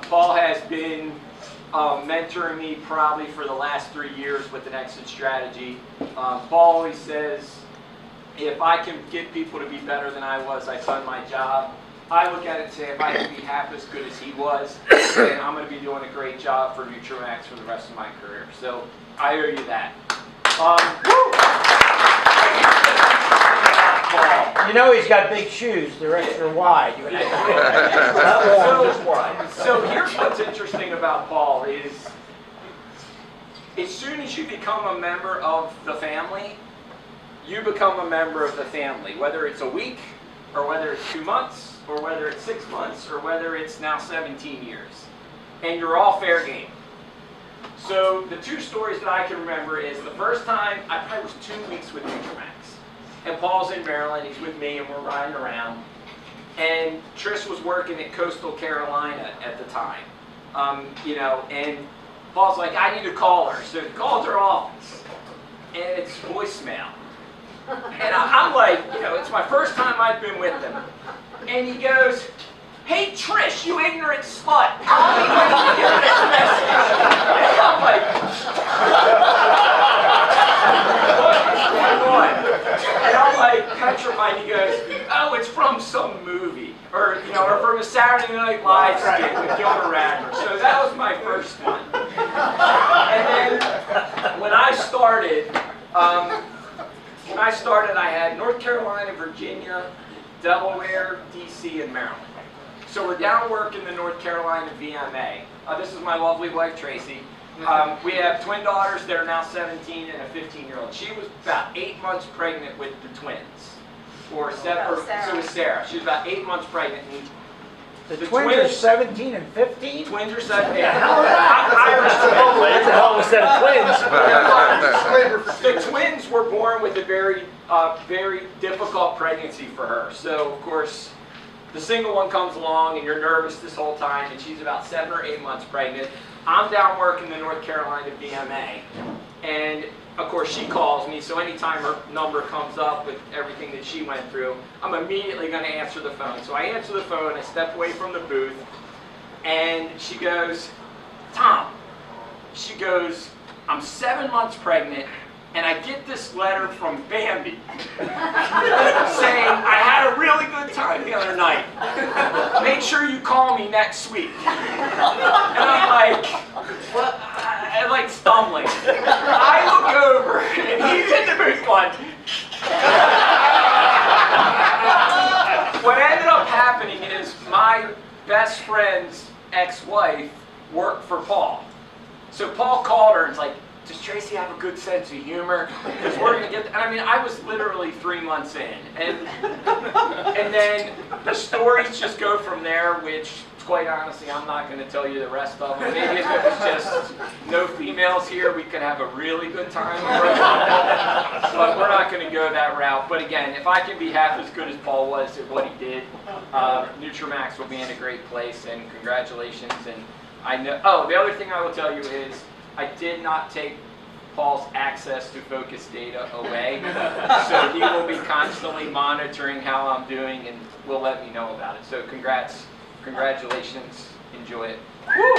Paul has been mentoring me probably for the last 3 years with an exit strategy. Paul always says, if I can get people to be better than I was, I've done my job. I look at it and say, if I can be half as good as he was, then I'm going to be doing a great job for Nutramax for the rest of my career. So I owe you that. You know he's got big shoes. They're extra wide. So here's what's interesting about Paul is, as soon as you become a member of the family, you become a member of the family. Whether it's a week, or whether it's 2 months, or whether it's 6 months, or whether it's now 17 years. And you're all fair game. So the 2 stories that I can remember is the first time, I probably was 2 weeks with Nutramax. And Paul's in Maryland, he's with me, and we're riding around. And Trish was working at Coastal Carolina at the time. And Paul's like, I need to call her. So he calls her office, and it's voicemail. And I'm like, it's my first time I've been with them. And he goes, hey Trish, you ignorant slut, call me when you get this message. And I'm like, what's going on? And I'm like petrified. He goes, oh, it's from some movie, or from a Saturday Night Live skit with Gilda Radner. So that was my first one. And then when I started, I had North Carolina, Virginia, Delaware, DC, and Maryland. So we're down working the North Carolina VMA. This is my lovely wife, Tracy. We have twin daughters that are now 17 and a 15-year-old. She was about 8 months pregnant with the twins. So it was Sarah. She was about 8 months pregnant. And the twins are 17 and 15? Twins are 17. That's a hell of a set of twins. The twins were born with a very difficult pregnancy for her. So, of course, the single one comes along and you're nervous this whole time, and she's about 7 or 8 months pregnant. I'm down working the North Carolina VMA, and of course she calls me, so anytime her number comes up with everything that she went through, I'm immediately going to answer the phone. So I answer the phone, I step away from the booth, and she goes, Tom, she goes, I'm 7 months pregnant, and I get this letter from Bambi saying, I had a really good time the other night. Make sure you call me next week. And I'm like, what? I'm like stumbling. I look over, and he's in the booth going. What ended up happening is my best friend's ex-wife worked for Paul. So Paul called her and was like, does Tracy have a good sense of humor? Because we're going to get... And I mean, I was literally 3 months in. And then the stories just go from there, which, quite honestly, I'm not going to tell you the rest of them. Maybe if it was just no females here, we could have a really good time. But we're not going to go that route. But again, if I can be half as good as Paul was at what he did, Nutramax will be in a great place, and congratulations. And I know... Oh, the other thing I will tell you is, I did not take Paul's access to focus data away, so he will be constantly monitoring how I'm doing and will let me know about it. So congratulations, enjoy it. Woo!